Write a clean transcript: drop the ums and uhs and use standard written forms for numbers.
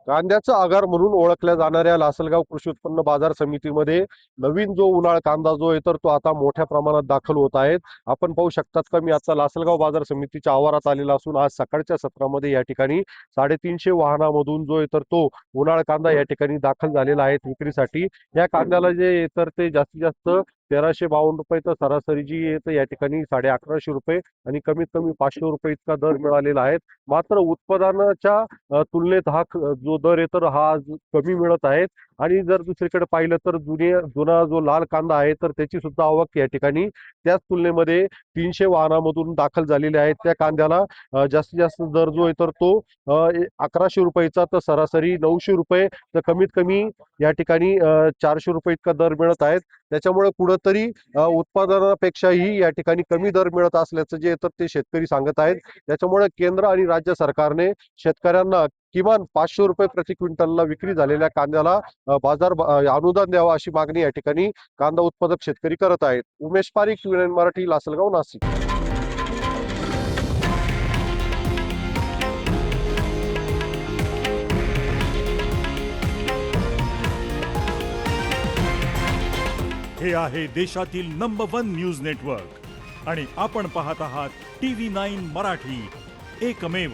कांद्याचा आगार म्हणून ओळखल्या जाणाऱ्या लासलगाव कृषी उत्पन्न बाजार समितीमध्ये नवीन जो उन्हाळ कांदा जो आहे तर तो आता मोठ्या प्रमाणात दाखल होत आहे. आपण पाहू शकतात का मी आता लासलगाव बाजार समितीच्या आवारात आलेला असून आज सकाळच्या सत्रामध्ये या ठिकाणी 350 वाहनामधून जो आहे तर तो उन्हाळ कांदा या ठिकाणी दाखल झालेला आहे विक्रीसाठी. या कांद्याला जे आहे तर ते जास्तीत जास्त 1352 रुपये तर सरासरी जी आहे तर या ठिकाणी 1150 रुपये आणि कमीत कमी 500 रुपये इतका दर मिळालेला आहे. मात्र उत्पादनाच्या तुलनेत जो दर आहे तर हा कमी मिळत आहे. आणि जर दुसरीकडे पाहिलं तर जुना जो लाल कांदा आहे तर त्याची सुद्धा आवक या ठिकाणी त्याच तुलनेमध्ये 300 वाहनामधून दाखल झालेले आहेत. त्या कांद्याला जास्तीत जास्त दर जो आहे तर तो 1100 रुपयाचा तर सरासरी 900 रुपये तर कमीत कमी या ठिकाणी 400 रुपये इतका दर मिळत आहेत. त्याच्यामुळे कुठंतरी उत्पादनापेक्षाही या ठिकाणी कमी दर मिळत असल्याचं जे तर ते शेतकरी सांगत आहेत. त्याच्यामुळे केंद्र आणि राज्य सरकारने शेतकऱ्यांना किमान 500 रुपये प्रति क्विंटलला विक्री झालेल्या कांद्याला अनुदान द्यावं अशी मागणी या ठिकाणी कांदा उत्पादक शेतकरी करत आहेत. उमेश पारीख, विनय मराठी, लासलगाव, नाशिक. हे आहे देशातील नंबर 1 न्यूज नेटवर्क आणि आपण पाहत आहात TV9 मराठी, एकमेव.